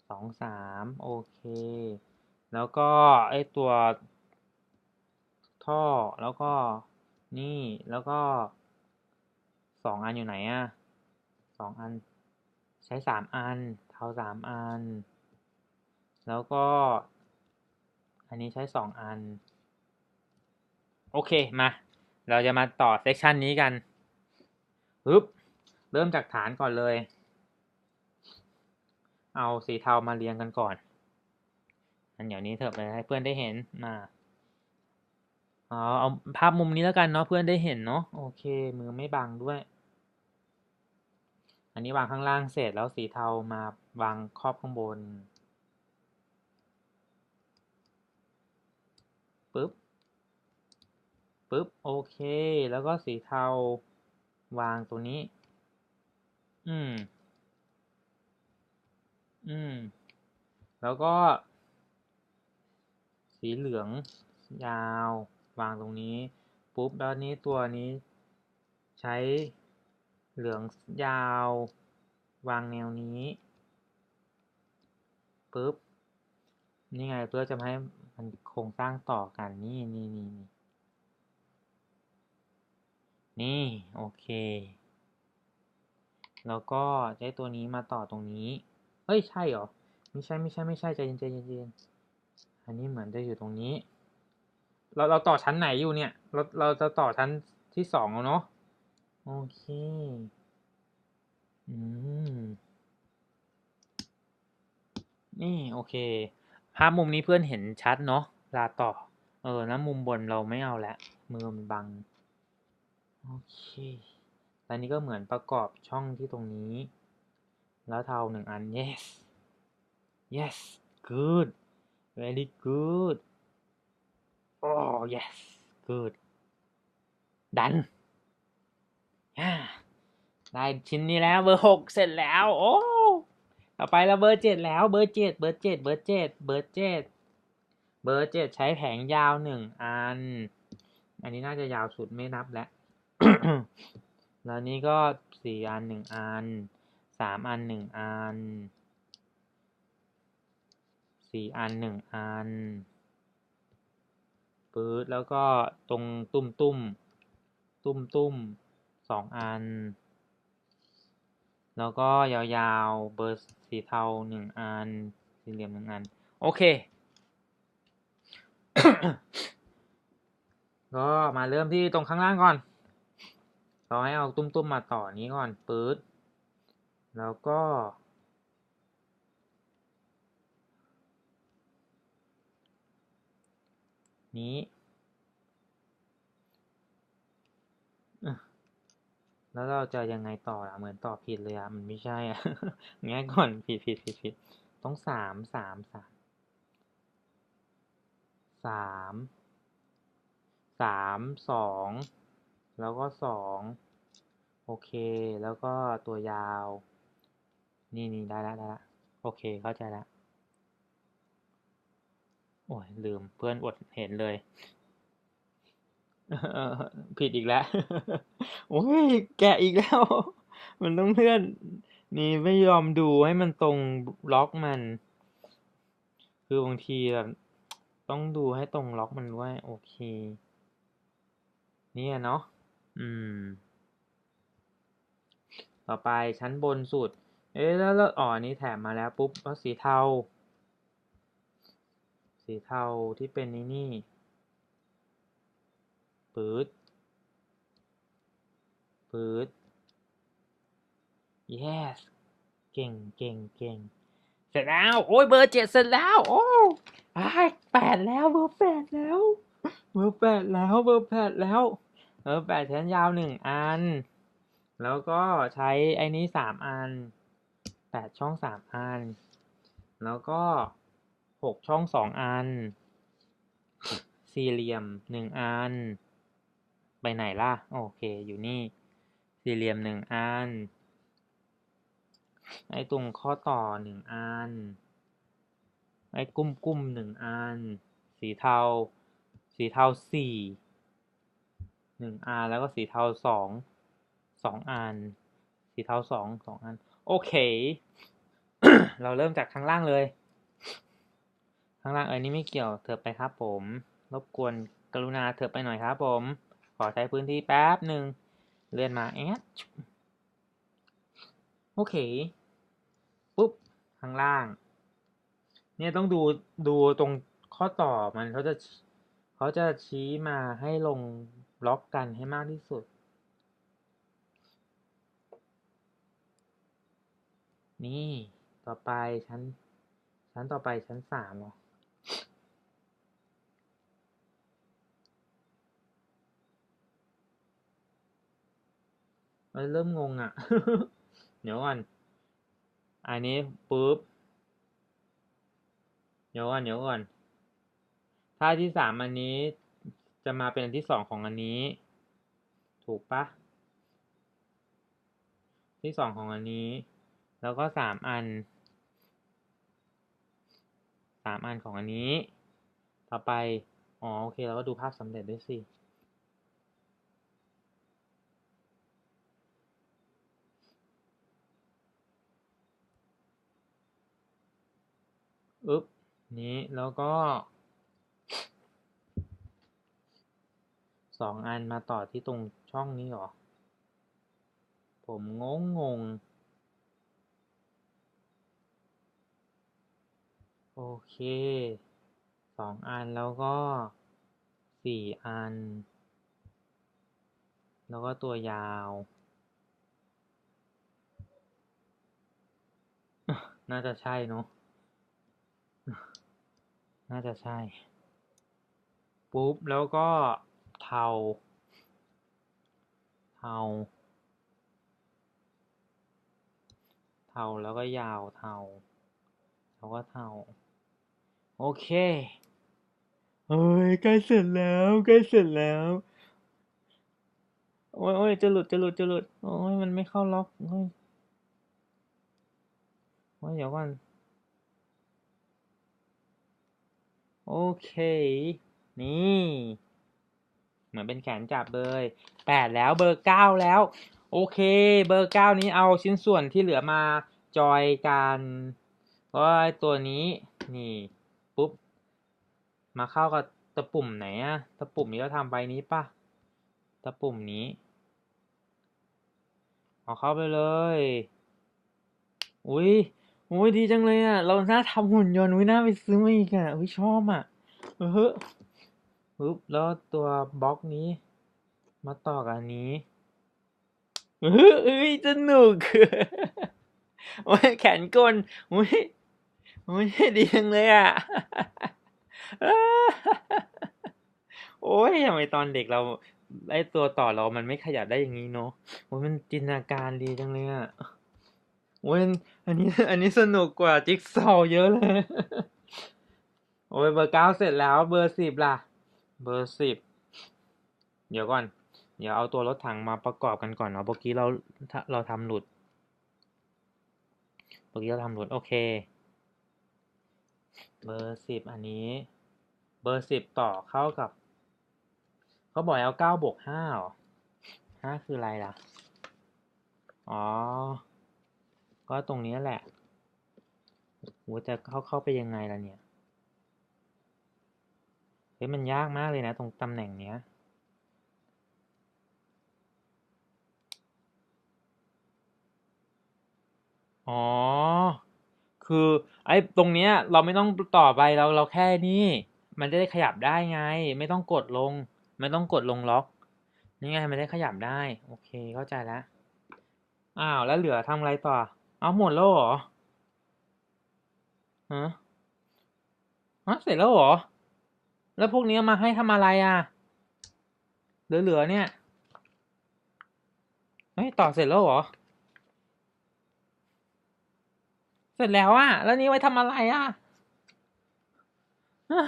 2 3โอเค แล้วก็ไอตัวท่อแล้วก็นี่แล้วก็2อันอยู่ไหนอะ2อันใช้3อันเทา3อัน แล้วก็อันนี้ใช้2อันโอเคมาเราจะมาต่อเซกชันนี้กันปึ๊บเริ่มจากฐานก่อนเลยเอาสีเทามาเรียงกันก่อนอันเดี๋ยวนี้เถอะไปให้เพื่อนได้เห็นมาเอาภาพมุมนี้แล้วกันเนาะเพื่อนได้เห็นเนาะโอเคมือไม่บังด้วยอันนี้วางข้างล่างเสร็จแล้วสีเทามาวางครอบข้างบนปึ๊บโอเคแล้วก็สีเทาวางตรงนี้แล้วก็สีเหลืองยาววางตรงนี้ปุ๊บแล้วนี้ตัวนี้ใช้เหลืองยาววางแนวนี้ปุ๊บนี่ไงเพื่อจะให้มันโครงสร้างต่อกันนี่โอเคแล้วก็ใช้ตัวนี้มาต่อตรงนี้เฮ้ยใช่เหรอไม่ใช่ใจเย็นอันนี้เหมือนจะอยู่ตรงนี้เราต่อชั้นไหนอยู่เนี่ยเราจะต่อชั้นที่2แล้วเนาะโอเคนี่โอเคภาพมุมนี้เพื่อนเห็นชัดเนาะลาต่อแล้วมุมบนเราไม่เอาแล้วมือมันบังโอเคตอนนี้ก็เหมือนประกอบช่องที่ตรงนี้แล้วเทา1อัน yes good very good oh yes good ดันได้ชิ้นนี้แล้วเบอร์ 6เสร็จแล้วโอ้ต่อไปเราเบอร์ 7แล้วเบอร์ 7ใช้แผงยาว1อันนี้น่าจะยาวสุดไม่นับแล้ว แล้วนี้ก็4อัน1อัน3อัน1อัน4อัน1อันปื๊ดแล้วก็ตรงตุ้ม2อันแล้วก็ยาวๆเบอร์สีเทา1อันสี่เหลี่ยม1อันโอเค ก็มาเริ่มที่ตรงข้างล่างก่อนเราให้เอาตุ้มๆมาต่อนี้ก่อนปื๊ดแล้วก็นี้แล้วเราจะยังไงต่อล่ะเหมือนตอบผิดเลยอ่ะมันไม่ใช่อ่ะ งั้นก่อนผิดต้อง2แล้วก็2โอเคแล้วก็ตัวยาวนี่ได้ละโอเคเข้าใจละโอ้ยลืมเพื่อนอดเห็นเลย ผิดอีกแล้ว โอ้ยแกะอีกแล้ว มันต้องเลื่อนนี่ไม่ยอมดูให้มันตรงล็อกมัน คือบางทีแบบต้องดูให้ตรงล็อกมันด้วยโอเคนี่เนาะต่อไปชั้นบนสุดแล้วนี้แถมมาแล้วปุ๊บก็สีเทาที่เป็นนี่ปื๊ดyes เก่งเสร็จแล้วโอ้ยเบอร์ 7เสร็จแล้วโอ้8แล้วเบอร์ 8แล้วเบอร์ 8แล้วเบอร์ 8แล้วเบอร์ 8ชั้นยาว1อันแล้วก็ใช้ไอ้นี้3อัน 8 ช่อง 3 อัน แล้วก็ 6 ช่อง 2 อัน สี่เหลี่ยม 1 อัน ไปไหนล่ะ โอเค อยู่นี่ สี่เหลี่ยม 1 อัน ไอ้ตรงข้อต่อ 1 อัน ไอ้กุ้มๆ 1 อัน สีเทา 4 1 อัน แล้วก็สีเทา2 อัน สีเทา2 อัน โอเค เราเริ่มจากข้างล่างเลย ข้างล่างนี่ไม่เกี่ยว เถิบไปครับผม รบกวนกรุณาเถิบไปหน่อยครับผม ขอใช้พื้นที่แป๊บหนึ่ง เลื่อนมาแอดโอเค ปุ๊บ ข้างล่าง เนี่ยต้องดูตรงข้อต่อมันเขาจะชี้มาให้ลงบล็อกกันให้มากที่สุด นี่ต่อไปชั้นต่อไปชั้น 3เหรอ เริ่มงงอ่ะ เดี๋ยวก่อน อันนี้ปุ๊บ เดี๋ยวก่อน ถ้าที่ 3 อันนี้จะมาเป็นอันที่ 2 ของอันนี้ ถูกปะ ที่ 2 ของอันนี้ แล้วก็ 3 อัน 3 อันของอันนี้ ต่อไป อ๋อ โอเค เราก็ดูภาพสำเร็จด้วยสิอึ๊บ นี้ แล้วก็ 2 อันมาต่อที่ตรงช่องนี้เหรอ ผมงง โอเค 2 อัน แล้วก็ 4 อัน แล้วก็ตัวยาว น่าจะใช่เนอะ น่าจะใช่ ปุ๊บ แล้วก็เทา แล้วก็ยาวเทา แล้วก็เทา โอเค เฮ้ย ใกล้เสร็จแล้ว โอ้ยจะหลุด โอ้ย มันไม่เข้าล็อกโอ้ยเดี๋ยวก่อน โอเค นี่ เหมือนเป็นแขนจับเลย8แล้ว เบอร์ 9 แล้ว โอเค เบอร์ 9 นี้เอาชิ้นส่วนที่เหลือมาจอยกันเพราะตัวนี้ นี่ ปุ๊บ มาเข้ากับตะปุ่มไหนอะตะปุ่มนี้เราทำไปนี้ปะตะปุ่มนี้เอาเข้าไปเลย อุ้ยดีจังเลยอ่ะ เราน่าทำหุ่นยนต์น่าไปซื้อมาอีกอ่ะชอบอ่ะปึ๊บ แล้วตัวบล็อกนี้ มาต่อกับอันนี้สนุก โอ้ยแขนกลโอ้ยดีจังเลยอ่ะ โอ้ยทำไมตอนเด็กเราไอตัวต่อเรามันไม่ขยับได้อย่างนี้เนาะโอ้ยมันจินตนาการดีจังเลยอ่ะโอ้ยอันนี้สนุกกว่าจิ๊กซอว์เยอะเลย โอ้ยเบอร์ 9 เสร็จแล้ว เบอร์ 10 ล่ะ เบอร์ 10 เดี๋ยวก่อน เดี๋ยวเอาตัวรถถังมาประกอบกันก่อนเนาะเมื่อกี้เราทำหลุด โอเค เบอร์ 10 อันนี้ เบอร์ 10 ต่อเข้ากับเขาบอกเอา9 บวก 5 เหรอ 5 คืออะไรล่ะ อ๋อ ก็ตรงนี้แหละโหจะเข้าไปยังไงล่ะเนี่ย เฮ้ยมันยากมากเลยนะตรงตำแหน่งเนี้ย อ๋อ คือไอ้ตรงเนี้ยเราไม่ต้องต่อไปเราแค่นี้มันจะได้ขยับได้ไง ไม่ต้องกดลง ไม่ต้องกดลงล็อก นี่ไงมันได้ขยับได้ โอเคเข้าใจแล้ว อ้าวแล้วเหลือทำอะไรต่อ เอาหมดแล้วเหรอฮะเสร็จแล้วเหรอ แล้วพวกนี้มาให้ทำอะไรอ่ะ เหลือเนี่ยเฮ้ยต่อเสร็จแล้วเหรอ เสร็จแล้วอะแล้วนี้ไว้ทำอะไรอะฮะ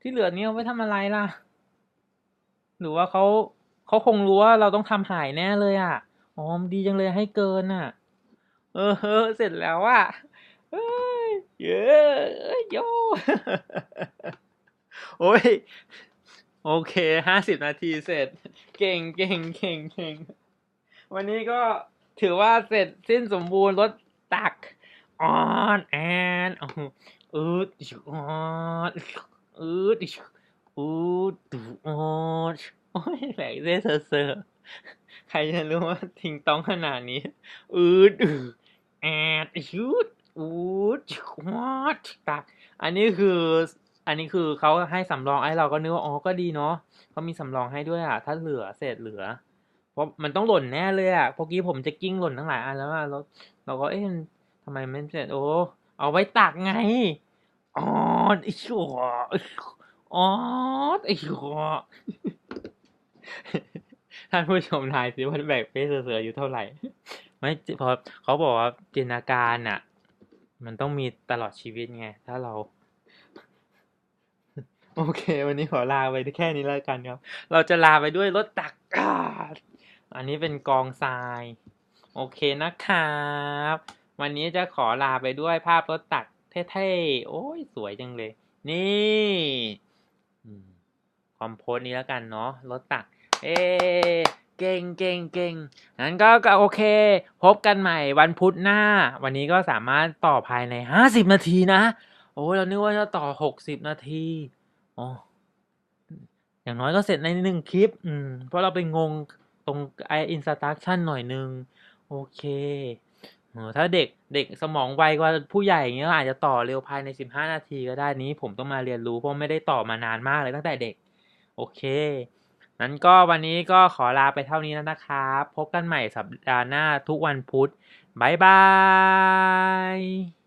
ที่เหลือนี้เอาไว้ทำอะไรล่ะ หรือว่าเขาคงรู้ว่าเราต้องทำหายแน่เลยอะอ๋อดีจังเลยให้เกินอะเออเสร็จแล้วอะเอ้ยเย้โยโอ้ยโอเค50 นาทีเสร็จเก่งวันนี้ก็ถือว่าเสร็จสิ้นสมบูรณ์รถตักออนแอนอืดออนอืดอืดออนโอ้ยแหลกเซ่เซอร์ใครจะรู้ว่าทิ้งต้องขนาดนี้อืดแอดชืดอูดออดตักอันนี้คืออันนี้คือเขาให้สำรองไอ้เราก็นึกว่าอ๋อก็ดีเนาะเขามีสำรองให้ด้วยอ่ะถ้าเหลือเศษเหลือ เพราะมันต้องหล่นแน่เลยอะเมื่อกี้ผมจะกิ้งหล่นทั้งหลายอันแล้วอะแล้วเราก็เอ๊ะทำไมไม่เสร็จโอ้เอาไว้ตักไงอ๋อไอ้ชัวอ๋อไอ้ชัวท่านผู้ชมทายสิว่าแบกเป้เสืออยู่เท่าไหร่ไม่พอเขาบอกว่าจินตนาการอะมันต้องมีตลอดชีวิตไงถ้าเราโอเควันนี้ขอลาไปแค่นี้แล้วกันครับเราจะลาไปด้วยรถตักอันนี้เป็นกองทราย โอเคนะครับวันนี้จะขอลาไปด้วยภาพรถตักเท่ๆโอ้ยสวยจังเลยนี่อืมคอมโพสนี้แล้วกันเนาะรถตักเอ้เก่งงั้นก็โอเคพบกันใหม่วันพุธหน้าวันนี้ก็สามารถต่อภายใน50 นาทีนะโอ้ยเรานึกว่าจะต่อ60 นาทีอ๋ออย่างน้อยก็เสร็จใน1 คลิปเพราะเราไปงงตรงไออินสต u ั t ชั่นหน่อยนึงโอเคถ้าเด็กสมองไวกว่าผู้ใหญ่อย่างเงี้ยอาจจะต่อเร็วภายใน15 นาทีก็ได้นี้ผมต้องมาเรียนรู้เพราะไม่ได้ต่อมานานมากเลยตั้งแต่เด็กโอเคนั้นก็วันนี้ก็ขอลาไปเท่านี้แล้วนะครับพบกันใหม่สัปดาห์หน้าทุกวันพุธบ๊ายบาย